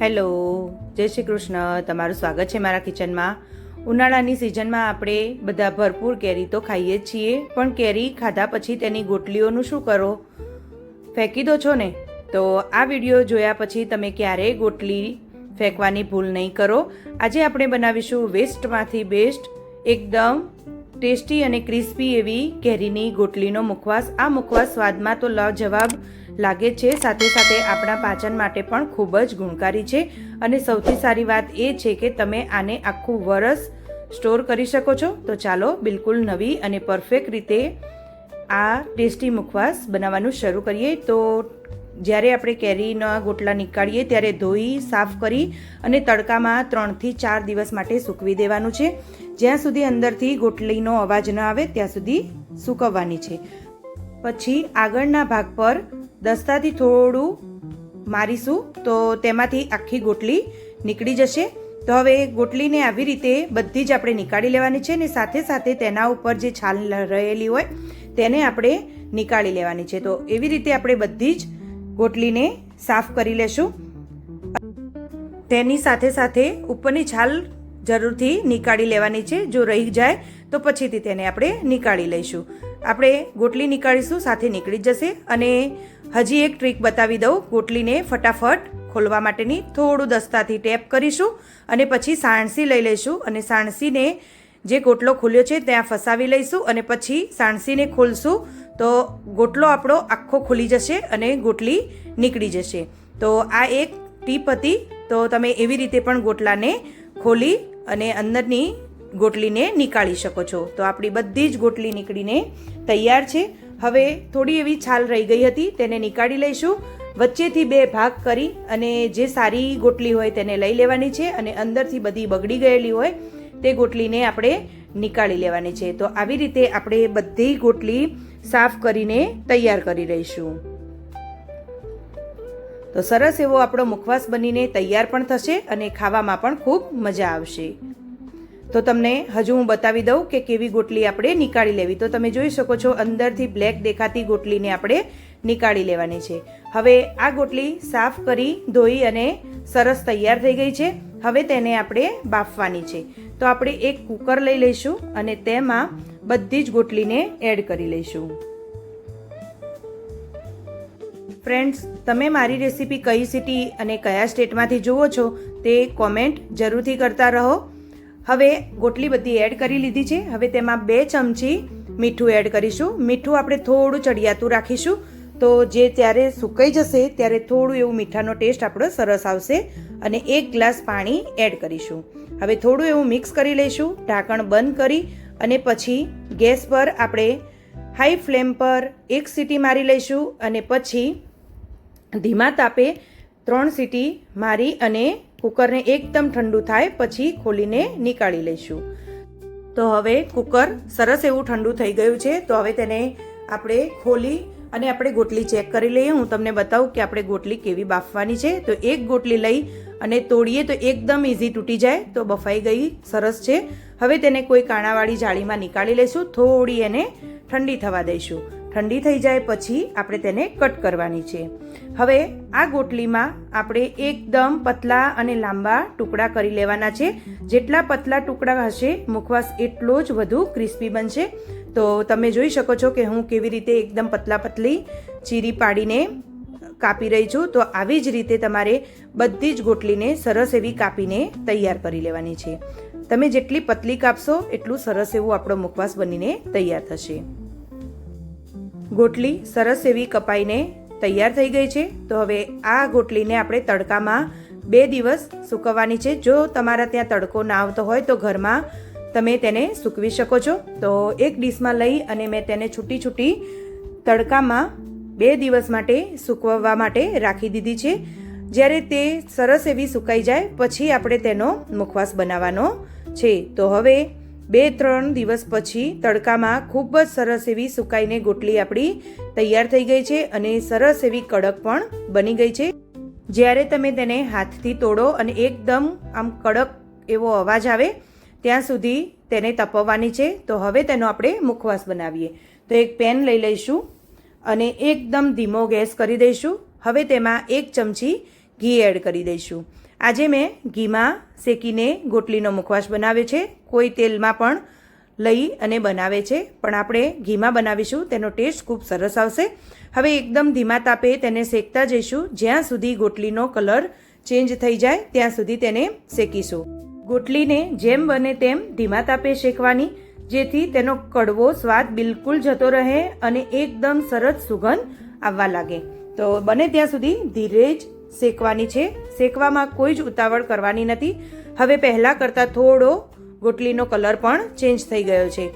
Hello, જય શ્રી કૃષ્ણ. તમારું સ્વાગત છે મારા કિચનમાં. ઉનાળાની સિઝનમાં આપણે બધા ભરપૂર કેરી તો ખાઈએ જ છીએ, પણ કેરી ખાધા પછી તેની ગોટલીઓનું શું કરો? ફેંકી દો છો ને? તો આ વિડીયો જોયા પછી તમે ક્યારેય ગોટલી ફેંકવાની ભૂલ નહીં કરો. આજે આપણે બનાવીશું વેસ્ટમાંથી બેસ્ટ, એકદમ ટેસ્ટી અને ક્રિસ્પી એવી કેરીની ગોટલીનો મુખવાસ. આ મુખવાસ સ્વાદમાં તો લાજવાબ લાગે છે, સાથે સાથે આપણા પાચન માટે પણ ખૂબ જ ગુણકારી છે. અને સૌથી સારી વાત એ છે કે તમે આને આખું વરસ સ્ટોર કરી શકો છો. તો ચાલો બિલકુલ નવી અને પરફેક્ટ રીતે આ ટેસ્ટી મુખવાસ બનાવવાનું શરૂ કરીએ. તો જ્યારે આપણે કેરીના ગોટલા નીકાળીએ ત્યારે ધોઈ સાફ કરી અને તડકામાં 3 થી 4 દિવસ માટે સૂકવી દેવાનું છે. જ્યાં સુધી અંદરથી ગોટલીનો અવાજ ન આવે ત્યાં સુધી સૂકવવાની છે. પછી આગળના ભાગ પર દસ્તાથી થોડું મારીશું તો તેમાંથી આખી ગોટલી નીકળી જશે. તો હવે ગોટલીને આવી રીતે બધી જ આપણે નીકાળી લેવાની છે ને સાથે સાથે તેના ઉપર જે છાલ રહેલી હોય તેને આપણે નીકાળી લેવાની છે. તો એવી રીતે આપણે બધી જ ગોટલીને સાફ કરી લેશું. તેની સાથે સાથે ઉપરની છાલ જરૂરથી નીકાળી લેવાની છે. જો રહી જાય તો પછીથી તેને આપણે નીકાળી લઈશું. આપણે ગોટલી નીકાળીશું સાથે નીકળી જશે. અને હજી એક ટ્રીક બતાવી દઉં ગોટલીને ફટાફટ ખોલવા માટેની. થોડું દસ્તાથી ટેપ કરીશું અને પછી સાણસી લઈ લઈશું અને સાણસીને જે ગોટલો ખુલ્યો છે ત્યાં ફસાવી લઈશું અને પછી સાણસીને ખોલશું તો ગોટલો આપણો આખો ખુલી જશે અને ગોટલી નીકળી જશે. તો આ એક ટીપ હતી. તો તમે એવી રીતે પણ ગોટલાને ખોલી અને અંદરની ગોટલીને નીકાળી શકો છો. તો આપણી બધી જ ગોટલી નીકળીને તૈયાર છે. હવે થોડી એવી છાલ રહી ગઈ હતી તેને નીકાળી લઈશું. વચ્ચેથી 2 ભાગ કરી અને જે સારી ગોટલી હોય તેને લઈ લેવાની છે અને અંદરથી બધી બગડી ગયેલી હોય તે ગોટલીને આપણે નીકાળી લેવાની છે. તો આવી રીતે આપણે બધી ગોટલી સાફ કરીને તૈયાર કરી રહીશું. તો સરસ એવો આપણો મુખવાસ બનીને તૈયાર પણ થશે અને ખાવામાં પણ ખૂબ મજા આવશે. તો તમને હજુ હું બતાવી દઉં કે કેવી ગોટલી આપણે નીકાળી લેવી. તો તમે જોઈ શકો છો અંદરથી બ્લેક દેખાતી ગોટલીને આપણે નીકાળી લેવાની છે. હવે આ ગોટલી સાફ કરી ધોઈ અને સરસ તૈયાર થઈ ગઈ છે. હવે તેને આપણે બાફવાની છે. તો આપણે એક કુકર લઈ લઈશું અને તેમાં બધી જ ગોટલીને એડ કરી લઈશું. ફ્રેન્ડ્સ, તમે મારી રેસીપી કઈ સિટી અને કયા સ્ટેટમાંથી જુઓ છો તે કોમેન્ટ જરૂરથી કરતા રહો. હવે ગોટલી બધી એડ કરી લીધી છે. હવે તેમાં 2 ચમચી મીઠું એડ કરીશું. મીઠું આપણે થોડું ચડિયાતું રાખીશું તો જે ત્યારે સુકાઈ જશે ત્યારે થોડું એવું મીઠાનો ટેસ્ટ આપણો સરસ આવશે. અને 1 ગ્લાસ પાણી એડ કરીશું. હવે થોડું એવું મિક્સ કરી લઈશું. ઢાંકણ બંધ કરી અને પછી ગેસ પર આપણે હાઈ ફ્લેમ પર 1 સીટી મારી લઈશું અને પછી ધીમા તાપે 3 સીટી મારી અને કુકરને એકદમ ઠંડુ થાય પછી ખોલીને નીકાળી લઈશું. તો હવે કુકર સરસ એવું ઠંડુ થઈ ગયું છે. તો હવે તેને આપણે ખોલી અને આપણે ગોટલી ચેક કરી લઈએ. હું તમને બતાવું કે આપણે ગોટલી કેવી બાફવાની છે. તો એક ગોટલી લઈ અને તોડીએ તો એકદમ ઇઝી તૂટી જાય. તો બફાઈ ગઈ સરસ છે. હવે તેને કોઈ કાણાવાળી જાળીમાં નીકાળી લઈશું. થોડી એને ઠંડી થવા દઈશું. ઠંડી થઈ જાય પછી આપણે તેને કટ કરવાની છે. હવે આ ગોટલીમાં આપણે એકદમ પતલા અને લાંબા ટુકડા કરી લેવાના છે. જેટલા પતલા ટુકડા હશે મુખવાસ એટલો જ વધુ ક્રિસ્પી બનશે. તો તમે જોઈ શકો છો કે હું કેવી રીતે એકદમ પતલી ચીરી પાડીને કાપી રહી છું. તો આવી જ રીતે તમારે બધી જ ગોટલીને સરસ એવી કાપીને તૈયાર કરી લેવાની છે. તમે જેટલી પતલી કાપશો એટલું સરસ એવું આપણો મુખવાસ બનીને તૈયાર થશે. ગોટલી સરસ એવી કપાઈને તૈયાર થઈ ગઈ છે. તો હવે આ ગોટલીને આપણે તડકામાં 2 દિવસ સૂકવવાની છે. જો તમારા ત્યાં તડકો ના આવતો હોય તો ઘરમાં તમે તેને સૂકવી શકો છો. તો એક ડીશમાં લઈ અને મેં તેને છૂટી તડકામાં 2 દિવસ માટે સૂકવવા માટે રાખી દીધી છે. જ્યારે તે સરસ એવી સુકાઈ જાય પછી આપણે તેનો મુખવાસ બનાવવાનો છે. તો હવે 2-3 દિવસ પછી તડકામાં ખૂબ જ સરસ એવી સુકાઈને ગોટલી આપણી તૈયાર થઈ ગઈ છે અને સરસ એવી કડક પણ બની ગઈ છે. જ્યારે તમે તેને હાથથી તોડો અને એકદમ આમ કડક એવો અવાજ આવે ત્યાં સુધી તેને તપવવાની છે. તો હવે તેનો આપણે મુખવાસ બનાવીએ. તો એક પેન લઈ લઈશું અને એકદમ ધીમો ગેસ કરી દઈશું. હવે તેમાં 1 ચમચી ઘી એડ કરી દઈશું. આજે મેં ઘીમાં શેકીને ગોટલીનો મુખવાસ બનાવ્યો છે. કોઈ તેલમાં પણ લઈ અને બનાવે છે, પણ આપણે ઘીમાં બનાવીશું. તેનો ટેસ્ટ ખૂબ સરસ આવશે. હવે એકદમ ધીમા તાપે તેને શેકતા જઈશું. જ્યાં સુધી ગોટલીનો કલર ચેન્જ થઈ જાય ત્યાં સુધી તેને શેકીશું. ગોટલીને જેમ બને તેમ ધીમા તાપે શેકવાની, જેથી તેનો કડવો સ્વાદ બિલકુલ જતો રહે અને એકદમ સરસ સુગંધ આવવા લાગે. તો બને ત્યાં સુધી ધીરે જ શેકવાની છે. શેકવામાં કોઈ જ ઉતાવળ કરવાની નથી. હવે પહેલાં કરતાં થોડો ગોટલીનો કલર પણ ચેન્જ થઈ ગયો છે.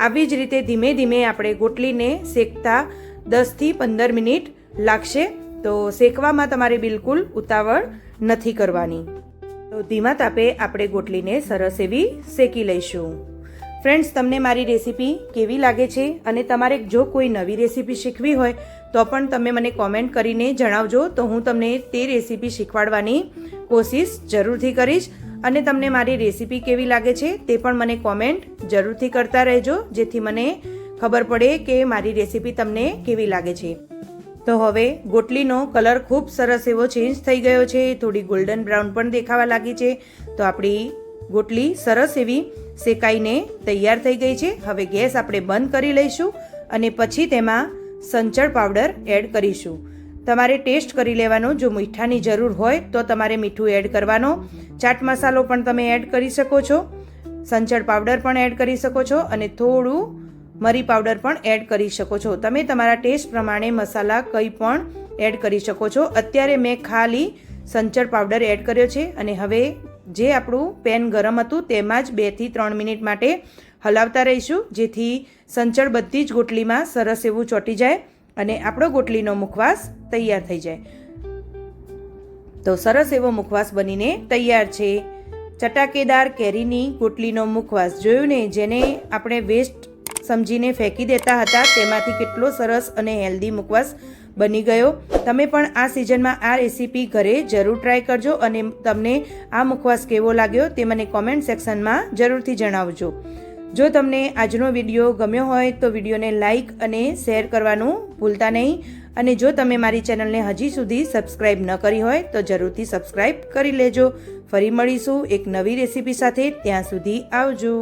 આવી જ રીતે ધીમે ધીમે આપણે ગોટલીને શેકતા 10થી 15 મિનિટ લાગશે. તો શેકવામાં તમારે બિલકુલ ઉતાવળ નથી કરવાની. તો ધીમા તાપે આપણે ગોટલીને સરસ એવી શેકી લઈશું. ફ્રેન્ડ્સ, તમને મારી રેસીપી કેવી લાગે છે અને તમારે જો કોઈ નવી રેસીપી શીખવી હોય તો પણ તમે મને કોમેન્ટ કરીને જણાવજો. તો હું તમને તે રેસીપી શીખવાડવાની કોશિશ જરૂરથી કરીશ. અને તમને મારી રેસીપી કેવી લાગે છે તે પણ મને કોમેન્ટ જરૂરથી કરતા રહેજો, જેથી મને ખબર પડે કે મારી રેસીપી તમને કેવી લાગે છે. તો હવે ગોટલીનો કલર ખૂબ સરસ એવો ચેન્જ થઈ ગયો છે. થોડી ગોલ્ડન બ્રાઉન પણ દેખાવા લાગી છે. તો આપણી ગોટલી સરસ એવી શેકાઈને તૈયાર થઈ ગઈ છે. હવે ગેસ આપણે બંધ કરી લઈશું અને પછી તેમાં સંચળ પાવડર એડ કરીશું. તમારે ટેસ્ટ કરી લેવાનો. જો મીઠાની જરૂર હોય તો તમારે મીઠું એડ કરવાનો. ચાટ મસાલો પણ તમે એડ કરી શકો છો. સંચળ પાવડર પણ એડ કરી શકો છો અને થોડું મરી પાવડર પણ એડ કરી શકો છો. તમે તમારા ટેસ્ટ પ્રમાણે મસાલા કંઈ પણ એડ કરી શકો છો. અત્યારે મેં ખાલી સંચળ પાવડર એડ કર્યો છે અને હવે જે આપણું પેન ગરમ હતું તેમાં જ 2 થી 3 મિનિટ માટે હલાવતા રહીશું, જેથી સંચળ બધી જ ગોટલીમાં સરસ એવું ચોંટી જાય અને આપણો ગોટલીનો મુખવાસ તૈયાર થઈ જાય. તો સરસ એવો મુખવાસ બનીને તૈયાર છે. ચટાકેદાર કેરીની ગોટલીનો મુખવાસ જોયું ને, જેને આપણે વેસ્ટ સમજીને ફેંકી દેતા હતા તેમાંથી કેટલો સરસ અને હેલ્ધી મુખવાસ બની ગયો. તમે પણ આ સિઝનમાં આ રેસીપી ઘરે જરૂર ટ્રાય કરજો અને તમને આ મુખવાસ કેવો લાગ્યો તે મને કોમેન્ટ સેક્શનમાં જરૂરથી જણાવજો. જો તમને આજનો વિડીયો ગમ્યો હોય તો વિડીયોને લાઇક અને શેર કરવાનું ભૂલતા નહીં. અને જો તમે મારી ચેનલને હજી સુધી સબસ્ક્રાઈબ ન કરી હોય તો જરૂરથી સબસ્ક્રાઈબ કરી લેજો. ફરી મળીશું એક નવી રેસીપી સાથે. ત્યાં સુધી આવજો.